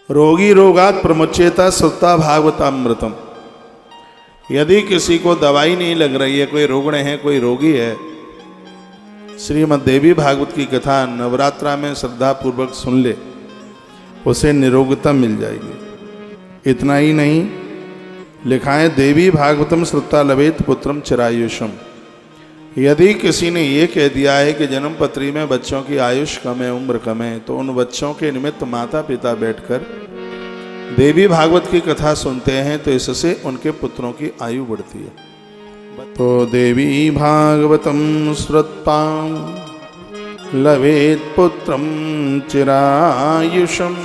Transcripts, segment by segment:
रोगी रोगात प्रमुच्येता श्रुता भागवतामृतम। यदि किसी को दवाई नहीं लग रही है, कोई रुग्ण है, कोई रोगी है, श्रीमद् देवी भागवत की कथा नवरात्रा में श्रद्धा पूर्वक सुन ले, उसे निरोगता मिल जाएगी। इतना ही नहीं, लिखा है देवी भागवतम श्रुता लभेत पुत्रम चिरायुषम। यदि किसी ने ये कह दिया है कि जन्म पत्री में बच्चों की आयुष कम है, उम्र कम है, तो उन बच्चों के निमित्त माता पिता बैठकर देवी भागवत की कथा सुनते हैं तो इससे उनके पुत्रों की आयु बढ़ती है। तो देवी भागवतम श्रुत्वा लभेत पुत्रम चिरायुषम।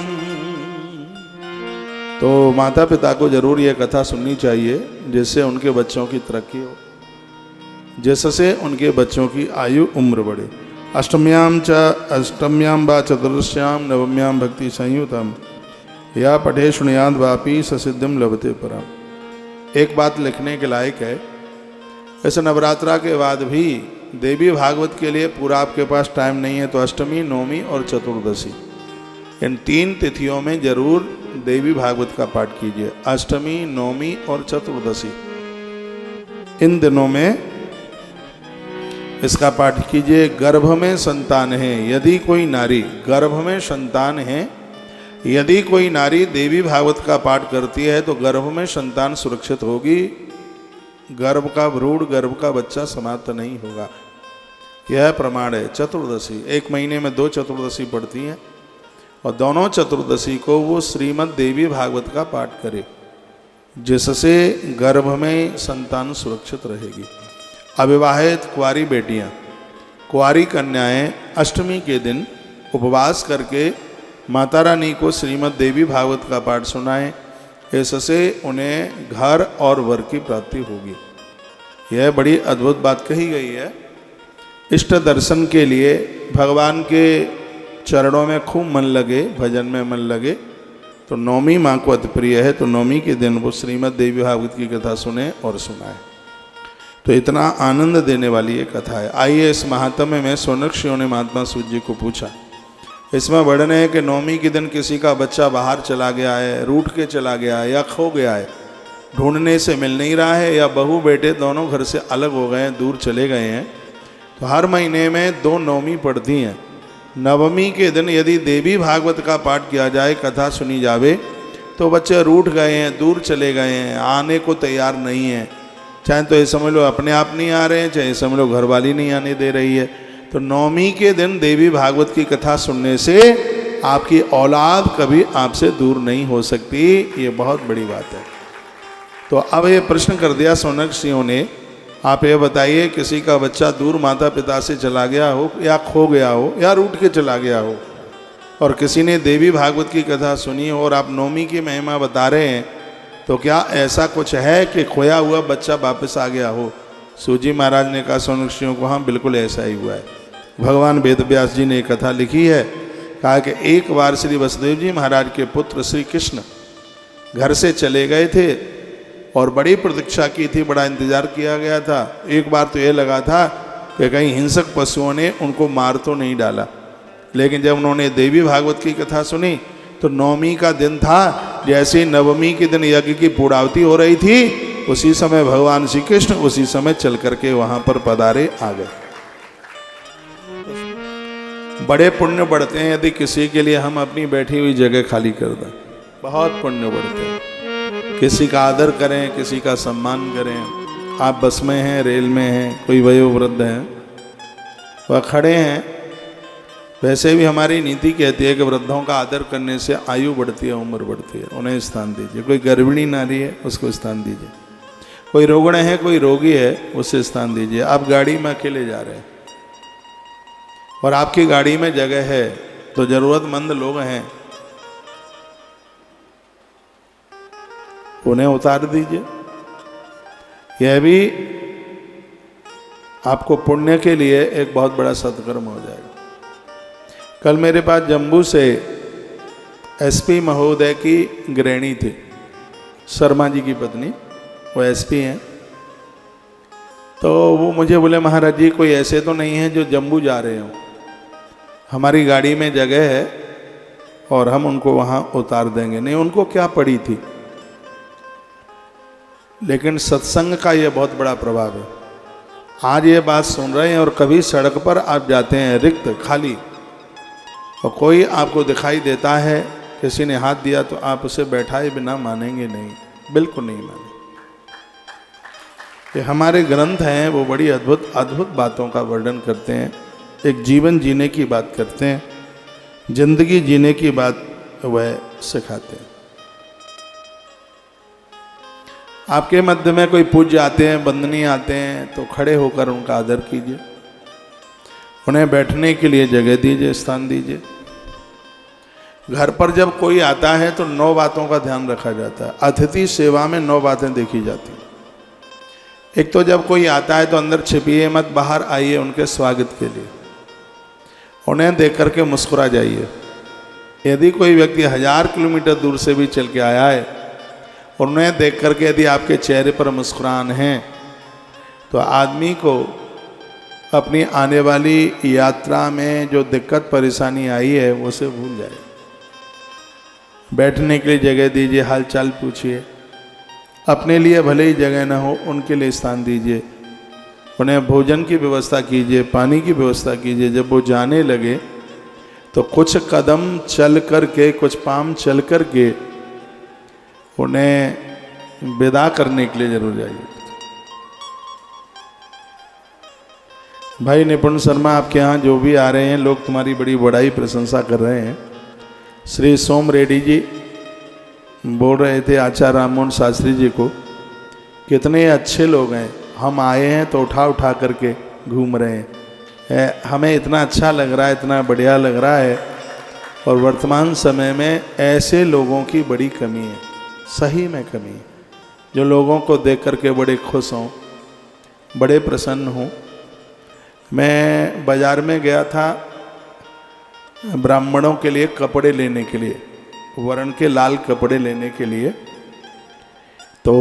तो माता पिता को जरूर यह कथा सुननी चाहिए जिससे उनके बच्चों की तरक्की हो, जिससे उनके बच्चों की आयु उम्र बढ़े। अष्टम्याम व चतुर्दश्याम नवम्याम भक्ति संयुतम या पठे शुणयाद वापी ससिद्धम लभते परम। एक बात लिखने के लायक है, ऐसे नवरात्रा के बाद भी देवी भागवत के लिए पूरा आपके पास टाइम नहीं है तो अष्टमी, नवमी और चतुर्दशी, इन 3 तिथियों में जरूर देवी भागवत का पाठ कीजिए। अष्टमी, नवमी और चतुर्दशी, इन दिनों में इसका पाठ कीजिए। गर्भ में संतान है, यदि कोई नारी गर्भ में संतान है, यदि कोई नारी देवी भागवत का पाठ करती है तो गर्भ में संतान सुरक्षित होगी, गर्भ का भ्रूण, गर्भ का बच्चा समाप्त नहीं होगा। यह प्रमाण है। चतुर्दशी, 1 महीने में 2 चतुर्दशी पड़ती हैं और दोनों चतुर्दशी को वो श्रीमद् देवी भागवत का पाठ करे, जिससे गर्भ में संतान सुरक्षित रहेगी। अविवाहित कुंवारी बेटियां, कुंवारी कन्याएं अष्टमी के दिन उपवास करके माता रानी को श्रीमद् देवी भागवत का पाठ सुनाएं, इससे उन्हें घर और वर की प्राप्ति होगी। यह बड़ी अद्भुत बात कही गई है। इष्ट दर्शन के लिए भगवान के चरणों में खूब मन लगे, भजन में मन लगे, तो नवमी माँ को अति प्रिय है, तो नवमी के दिन वो श्रीमद् देवी भागवत की कथा सुने और सुनाए। तो इतना आनंद देने वाली ये कथा है। आइए इस महात्म्य में सोनक्षियों ने महात्मा सूत जी को पूछा। इसमें वर्णन है कि नवमी के दिन किसी का बच्चा बाहर चला गया है, रूठ के चला गया है या खो गया है, ढूंढने से मिल नहीं रहा है, या बहू बेटे दोनों घर से अलग हो गए हैं, दूर चले गए हैं, तो हर महीने में 2 नवमी पड़ती हैं। नवमी के दिन यदि देवी भागवत का पाठ किया जाए, कथा सुनी जावे, तो बच्चे रूठ गए हैं, दूर चले गए हैं, आने को तैयार नहीं है, चाहे तो ये समझ लो अपने आप नहीं आ रहे हैं, चाहे समझ लो घरवाली नहीं आने दे रही है। तो नवमी के दिन देवी भागवत की कथा सुनने से आपकी औलाद कभी आपसे दूर नहीं हो सकती। ये बहुत बड़ी बात है। तो अब ये प्रश्न कर दिया सोनक्षियों ने, आप ये बताइए किसी का बच्चा दूर माता पिता से चला गया हो या खो गया हो या रूठ के चला गया हो, और किसी ने देवी भागवत की कथा सुनी हो और आप नवमी की महिमा बता रहे हैं, तो क्या ऐसा कुछ है कि खोया हुआ बच्चा वापस आ गया हो? सूजी महाराज ने कहा सोनक्षियों को, हाँ बिल्कुल ऐसा ही हुआ है। भगवान वेद व्यास जी ने एक कथा लिखी है, कहा कि एक बार श्री वसुदेव जी महाराज के पुत्र श्री कृष्ण घर से चले गए थे और बड़ी प्रतीक्षा की थी, बड़ा इंतजार किया गया था। एक बार तो ये लगा था कि कहीं हिंसक पशुओं ने उनको मार तो नहीं डाला, लेकिन जब उन्होंने देवी भागवत की कथा सुनी तो नवमी का दिन था, जैसे ही नवमी के दिन यज्ञ की पूर्णाहुति हो रही थी, उसी समय भगवान श्री कृष्ण उसी समय चल करके वहां पर पधारे, आ गए। बड़े पुण्य बढ़ते हैं यदि किसी के लिए हम अपनी बैठी हुई जगह खाली कर दें, बहुत पुण्य बढ़ते हैं। किसी का आदर करें, किसी का सम्मान करें। आप बस में हैं, रेल में हैं, कोई वयोवृद्ध हैं, वह खड़े हैं, वैसे भी हमारी नीति कहती है कि वृद्धों का आदर करने से आयु बढ़ती है, उम्र बढ़ती है, उन्हें स्थान दीजिए। कोई गर्भिणी नारी है उसको स्थान दीजिए, कोई रुग्ण है, कोई रोगी है, उसे स्थान दीजिए। आप गाड़ी में अकेले जा रहे हैं और आपकी गाड़ी में जगह है, तो जरूरतमंद लोग हैं, उन्हें उतार दीजिए। यह भी आपको पुण्य के लिए एक बहुत बड़ा सत्कर्म हो जाएगा। कल मेरे पास जम्मू से एसपी महोदय की गृहिणी थी, शर्मा जी की पत्नी, वो एसपी हैं। तो वो मुझे बोले, महाराज जी कोई ऐसे तो नहीं है जो जम्मू जा रहे हो, हमारी गाड़ी में जगह है और हम उनको वहाँ उतार देंगे। नहीं, उनको क्या पड़ी थी। लेकिन सत्संग का ये बहुत बड़ा प्रभाव है। आज ये बात सुन रहे हैं और कभी सड़क पर आप जाते हैं रिक्त खाली और कोई आपको दिखाई देता है, किसी ने हाथ दिया तो आप उसे बैठाए बिना मानेंगे नहीं, बिल्कुल नहीं मानेंगे। ये हमारे ग्रंथ हैं, वो बड़ी अद्भुत अद्भुत बातों का वर्णन करते हैं। एक जीवन जीने की बात करते हैं, जिंदगी जीने की बात वह सिखाते हैं। आपके मध्य में कोई पूज्य आते हैं, बंदनी आते हैं, तो खड़े होकर उनका आदर कीजिए, उन्हें बैठने के लिए जगह दीजिए, स्थान दीजिए। घर पर जब कोई आता है तो 9 बातों का ध्यान रखा जाता है। अतिथि सेवा में 9 बातें देखी जाती हैं। एक तो जब कोई आता है तो अंदर छिपिए मत, बाहर आइए उनके स्वागत के लिए, उन्हें देख करके मुस्कुरा जाइए। यदि कोई व्यक्ति 1000 किलोमीटर दूर से भी चल के आया है और उन्हें देख करके यदि आपके चेहरे पर मुस्कुराहट है तो आदमी को अपनी आने वाली यात्रा में जो दिक्कत परेशानी आई है वो उसे भूल जाए। बैठने के लिए जगह दीजिए, हालचाल पूछिए। अपने लिए भले ही जगह ना हो, उनके लिए स्थान दीजिए। उन्हें भोजन की व्यवस्था कीजिए, पानी की व्यवस्था कीजिए। जब वो जाने लगे तो कुछ कदम चल करके, कुछ पाम चल करके उन्हें विदा करने के लिए जरूर जाइए। भाई निपुण शर्मा, आपके यहाँ जो भी आ रहे हैं लोग तुम्हारी बड़ी बड़ाई प्रशंसा कर रहे हैं। श्री सोम रेड्डी जी बोल रहे थे आचार्य राममोहन शास्त्री जी को, कितने अच्छे लोग हैं, हम आए हैं तो उठा उठा करके घूम रहे हैं, हमें इतना अच्छा लग रहा है, इतना बढ़िया लग रहा है। और वर्तमान समय में ऐसे लोगों की बड़ी कमी है, सही में कमी है, जो लोगों को देख करके बड़े खुश हों, बड़े प्रसन्न हों। मैं बाज़ार में गया था ब्राह्मणों के लिए कपड़े लेने के लिए, वर्ण के लाल कपड़े लेने के लिए। तो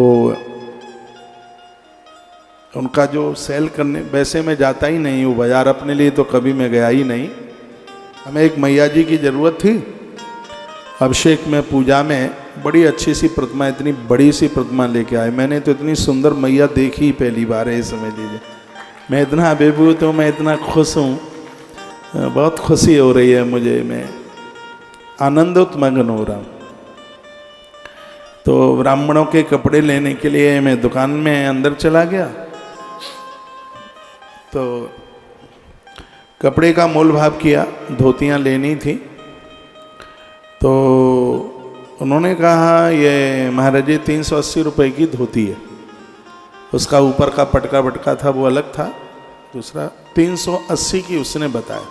उनका जो सेल करने, वैसे मैं जाता ही नहीं हूँ बाज़ार, अपने लिए तो कभी मैं गया ही नहीं। हमें एक मैया जी की ज़रूरत थी, अभिषेक में पूजा में बड़ी अच्छी सी प्रतिमा, इतनी बड़ी सी प्रतिमा लेके आए। मैंने तो इतनी सुंदर मैया देखी पहली बार है, समझ लीजिए। मैं इतना अभिभूत हूँ, मैं इतना खुश हूँ, बहुत खुशी हो रही है मुझे, मैं आनंदित मगन हो रहा हूँ। तो ब्राह्मणों के कपड़े लेने के लिए मैं दुकान में अंदर चला गया। तो कपड़े का मोल भाव किया, धोतियाँ लेनी थी। तो उन्होंने कहा ये महाराज जी 380 रुपये की धोती है, उसका ऊपर का पटका वटका था वो अलग था, दूसरा 380 की उसने बताया।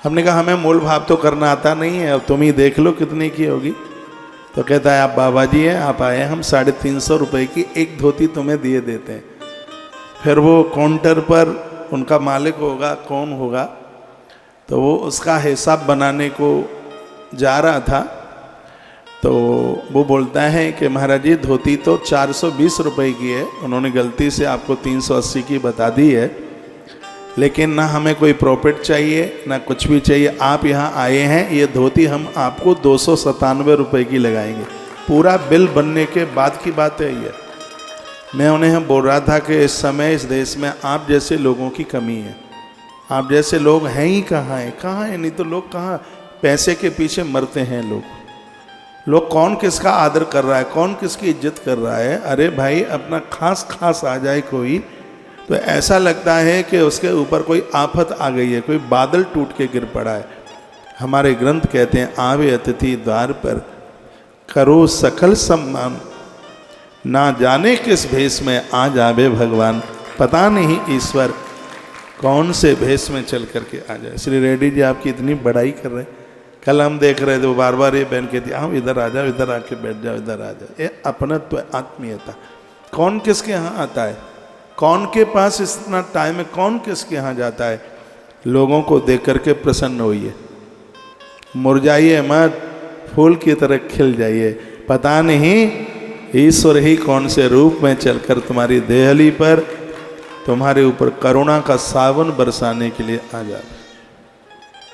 हमने कहा हमें मोल भाव तो करना आता नहीं है, अब तुम ही देख लो कितने की होगी। तो कहता है आप बाबा जी हैं, आप आए, हम 350 रुपये की एक धोती तुम्हें दिए देते हैं। फिर वो काउंटर पर उनका मालिक होगा, कौन होगा, तो वो उसका हिसाब बनाने को जा रहा था। तो वो बोलता है कि महाराज जी धोती तो 420 रुपये की है, उन्होंने गलती से आपको 380 की बता दी है, लेकिन ना हमें कोई प्रॉफिट चाहिए ना कुछ भी चाहिए, आप यहाँ आए हैं, ये धोती हम आपको 297 रुपये की लगाएंगे। पूरा बिल बनने के बाद की बात है ये। मैं उन्हें बोल रहा था कि इस समय इस देश में आप जैसे लोगों की कमी है, आप जैसे लोग हैं ही कहाँ हैं, कहाँ हैं, नहीं तो लोग कहाँ, पैसे के पीछे मरते हैं लोग कौन किसका आदर कर रहा है, कौन किसकी इज्जत कर रहा है। अरे भाई अपना खास आ जाए कोई तो ऐसा लगता है कि उसके ऊपर कोई आफत आ गई है, कोई बादल टूट के गिर पड़ा है। हमारे ग्रंथ कहते हैं आवे अतिथि द्वार पर करो सकल सम्मान, ना जाने किस भेष में आ जावे भगवान। पता नहीं ईश्वर कौन से भेष में चल करके आ जाए। श्री रेड्डी जी आपकी इतनी बड़ाई कर रहे हैं। कल हम देख रहे थे वो बार बार ये बहन कहती हम इधर आ जाओ, इधर आके बैठ जाओ, इधर आ जाओ। ये अपनत्व, आत्मीयता। कौन किसके यहाँ आता है, कौन के पास इतना टाइम है, कौन किसके यहाँ जाता है। लोगों को देख करके प्रसन्न होइए, मुरझाइए मत, फूल की तरह खिल जाइए। पता नहीं ईश्वर ही कौन से रूप में चलकर तुम्हारी देहली पर तुम्हारे ऊपर करुणा का सावन बरसाने के लिए आ जाए।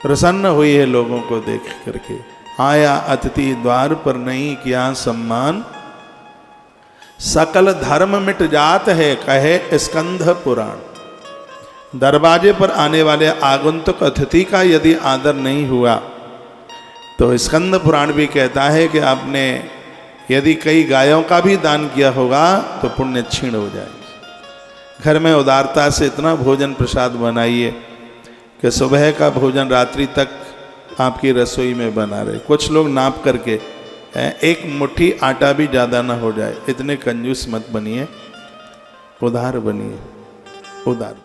प्रसन्न हुई है लोगों को देख करके। आया अतिथि द्वार पर नहीं किया सम्मान, सकल धर्म मिट जात है कहे स्कंध पुराण। दरवाजे पर आने वाले आगंतुक अतिथि का यदि आदर नहीं हुआ तो स्कंद पुराण भी कहता है कि आपने यदि कई गायों का भी दान किया होगा तो पुण्य क्षीण हो जाएगी। घर में उदारता से इतना भोजन प्रसाद बनाइए कि सुबह का भोजन रात्रि तक आपकी रसोई में बना रहे। कुछ लोग नाप करके एक मुट्ठी आटा भी ज़्यादा ना हो जाए, इतने कंजूस मत बनिए, उदार बनिए, उदार।